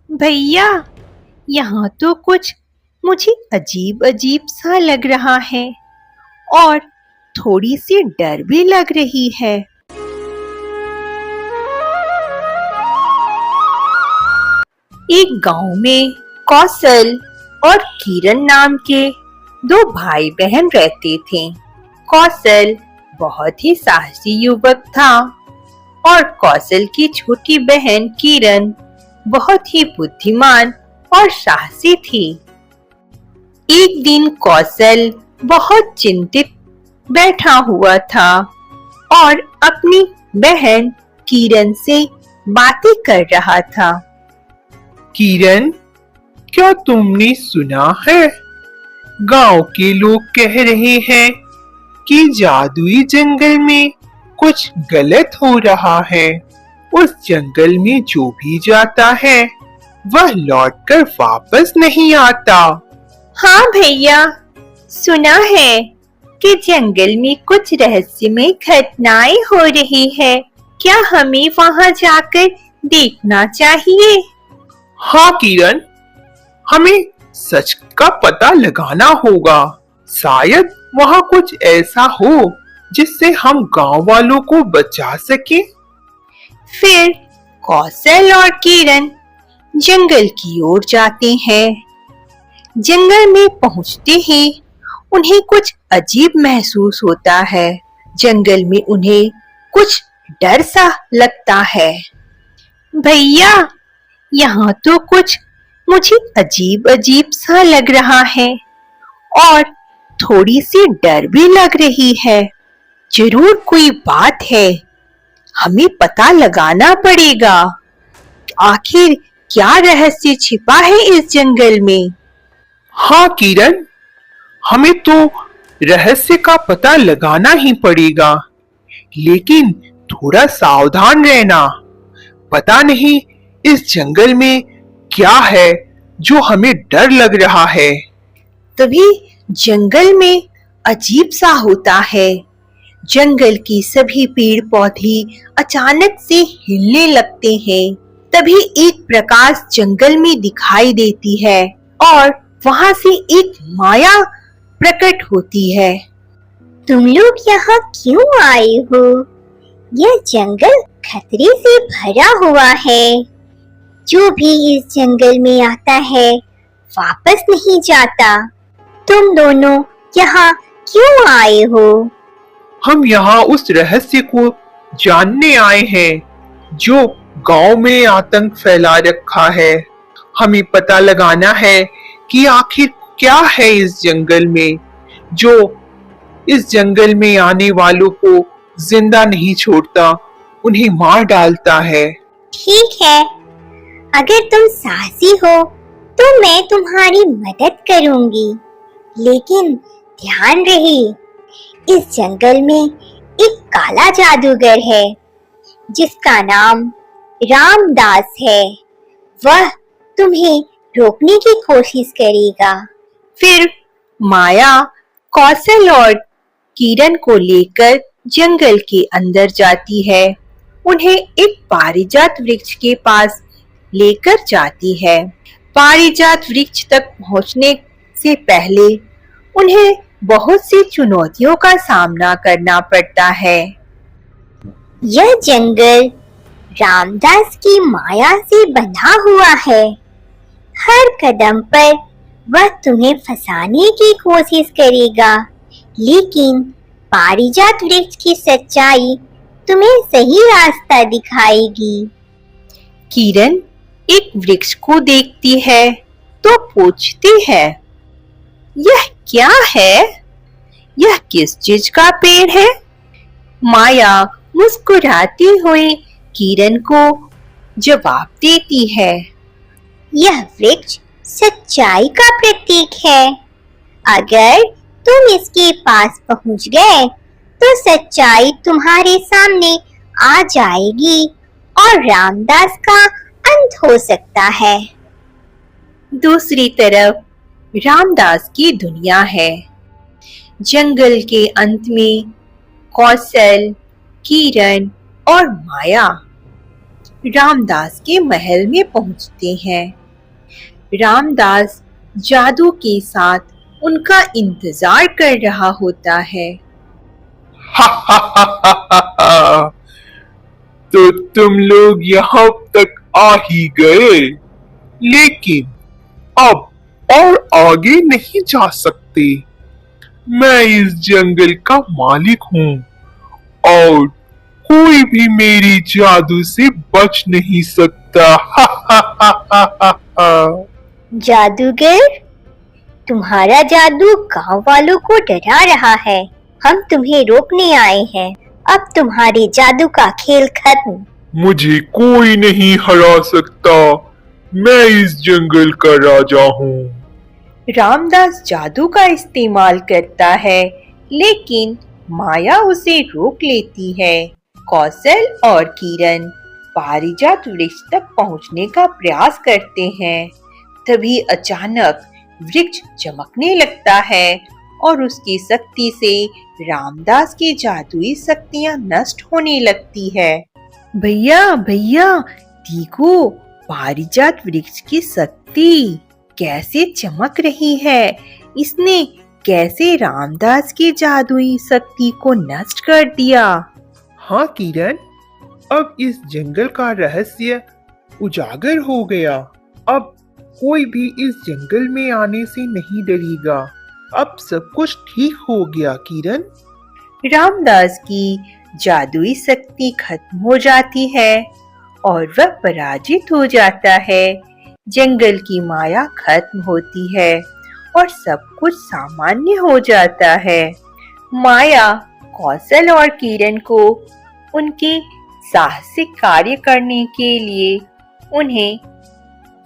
भैया, यहाँ तो कुछ मुझे अजीब अजीब सा लग रहा है और थोड़ी सी डर भी लग रही है। एक गांव में कौशल और किरण नाम के दो भाई बहन रहते थे। कौशल बहुत ही साहसी युवक था और कौशल की छोटी बहन किरण बहुत ही बुद्धिमान और साहसी थी। एक दिन कौशल बहुत चिंतित बैठा हुआ था और अपनी बहन किरण से बातें कर रहा था। किरण, क्या तुमने सुना है? गांव के लोग कह रहे हैं कि जादुई जंगल में कुछ गलत हो रहा है। उस जंगल में जो भी जाता है वह लौटकर वापस नहीं आता। हाँ भैया, सुना है कि जंगल में कुछ रहस्यमय घटनाएं हो रही है। क्या हमें वहां जाकर देखना चाहिए? हाँ किरण, हमें सच का पता लगाना होगा। शायद वहाँ कुछ ऐसा हो जिससे हम गांव वालों को बचा सके। फिर कौशल और किरण जंगल की ओर जाते हैं। जंगल में पहुंचते ही उन्हें कुछ अजीब महसूस होता है। जंगल में उन्हें कुछ डर सा लगता है। भैया, यहाँ तो कुछ मुझे अजीब अजीब सा लग रहा है और थोड़ी सी डर भी लग रही है। जरूर कोई बात है, हमें पता लगाना पड़ेगा। आखिर क्या रहस्य छिपा है इस जंगल में? हाँ किरण, हमें तो रहस्य का पता लगाना ही पड़ेगा, लेकिन थोड़ा सावधान रहना। पता नहीं इस जंगल में क्या है जो हमें डर लग रहा है। तभी जंगल में अजीब सा होता है। जंगल की सभी पेड़ पौधे अचानक से हिलने लगते हैं। तभी एक प्रकाश जंगल में दिखाई देती है और वहां से एक माया प्रकट होती है। तुम लोग यहाँ क्यों आए हो? यह जंगल खतरे से भरा हुआ है। जो भी इस जंगल में आता है वापस नहीं जाता। तुम दोनों यहाँ क्यों आए हो? हम यहाँ उस रहस्य को जानने आए हैं जो गांव में आतंक फैला रखा है। हमें पता लगाना है कि आखिर क्या है इस जंगल में जो इस जंगल में आने वालों को जिंदा नहीं छोड़ता, उन्हें मार डालता है। ठीक है, अगर तुम साहसी हो तो मैं तुम्हारी मदद करूंगी, लेकिन ध्यान रहे इस जंगल में एक काला जादूगर है जिसका नाम रामदास है। वह तुम्हें रोकने की कोशिश करेगा। फिर माया कौशल और किरण को लेकर जंगल के अंदर जाती है। उन्हें एक पारिजात वृक्ष के पास लेकर जाती है। पारिजात वृक्ष तक पहुंचने से पहले उन्हें बहुत सी चुनौतियों का सामना करना पड़ता है। यह जंगल रामदास की माया से बंधा हुआ है। हर कदम पर वह तुम्हें फंसाने की कोशिश करेगा, लेकिन पारिजात वृक्ष की सच्चाई तुम्हें सही रास्ता दिखाएगी। किरण एक वृक्ष को देखती है तो पूछती है, यह क्या है? यह किस चीज का पेड़ है? माया मुस्कुराती हुई किरण को जवाब देती है, यह वृक्ष सच्चाई का प्रतीक है। अगर तुम इसके पास पहुंच गए तो सच्चाई तुम्हारे सामने आ जाएगी और रामदास का अंत हो सकता है। दूसरी तरफ रामदास की दुनिया है। जंगल के अंत में कौशल, किरण और माया रामदास के महल में पहुंचते हैं। रामदास जादू के साथ उनका इंतजार कर रहा होता है। हा हा हा हा हा हा। तो तुम लोग यहाँ तक आ ही गए, लेकिन अब और आगे नहीं जा सकते। मैं इस जंगल का मालिक हूँ और कोई भी मेरी जादू से बच नहीं सकता। हा हा हा हा हा हा। जादूगर, तुम्हारा जादू गांव वालों को डरा रहा है। हम तुम्हें रोकने आए हैं। अब तुम्हारे जादू का खेल खत्म। मुझे कोई नहीं हरा सकता। मैं इस जंगल का राजा हूँ। रामदास जादू का इस्तेमाल करता है, लेकिन माया उसे रोक लेती है। कौशल और किरण पारिजात वृक्ष तक पहुंचने का प्रयास करते हैं। तभी अचानक वृक्ष चमकने लगता है और उसकी शक्ति से रामदास की जादुई शक्तियां नष्ट होने लगती है। भैया भैया, देखो, पारिजात वृक्ष की शक्ति कैसे चमक रही है। इसने कैसे रामदास की जादुई शक्ति को नष्ट कर दिया। हाँ किरण, अब इस जंगल का रहस्य उजागर हो गया। अब कोई भी इस जंगल में आने से नहीं डरेगा। अब सब कुछ ठीक हो गया किरण। रामदास की जादुई शक्ति खत्म हो जाती है और वह पराजित हो जाता है। जंगल की माया खत्म होती है और सब कुछ सामान्य हो जाता है। माया कौशल और किरण को उनके साहसिक कार्य करने के लिए उन्हें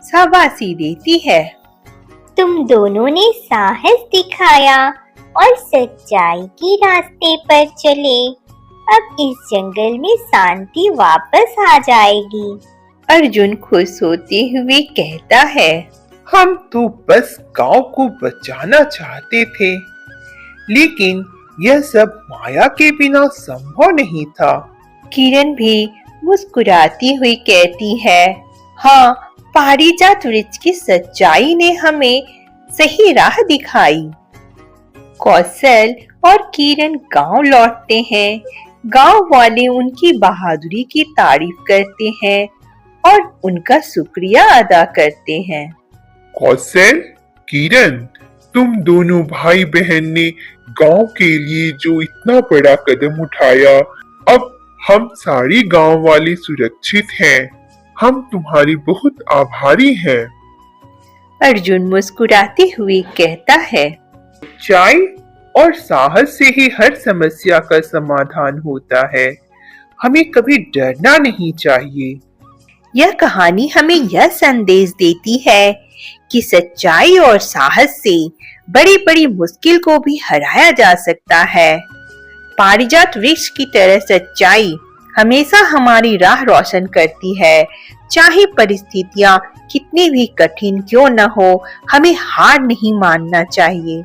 शाबाशी देती है। तुम दोनों ने साहस दिखाया और सच्चाई के रास्ते पर चले। अब इस जंगल में शांति वापस आ जाएगी। अर्जुन खुश होते हुए कहता है, हम तो बस गांव को बचाना चाहते थे, लेकिन यह सब माया के बिना संभव नहीं था। किरण भी मुस्कुराती हुई कहती है, हाँ, पारिजात वृक्ष की सच्चाई ने हमें सही राह दिखाई। कौशल और किरण गांव लौटते हैं। गांव वाले उनकी बहादुरी की तारीफ करते हैं और उनका शुक्रिया अदा करते हैं। कौशल, किरण, तुम दोनों भाई बहन ने गांव के लिए जो इतना बड़ा कदम उठाया, अब हम सारी गांव वाले सुरक्षित हैं। हम तुम्हारी बहुत आभारी हैं। अर्जुन मुस्कुराते हुए कहता है, सच्चाई और साहस से ही हर समस्या का समाधान होता है। हमें कभी डरना नहीं चाहिए। यह कहानी हमें यह संदेश देती है कि सच्चाई और साहस से बड़ी बड़ी मुश्किल को भी हराया जा सकता है। पारिजात वृक्ष की तरह सच्चाई हमेशा हमारी राह रोशन करती है। चाहे परिस्थितियां कितनी भी कठिन क्यों न हो, हमें हार नहीं मानना चाहिए।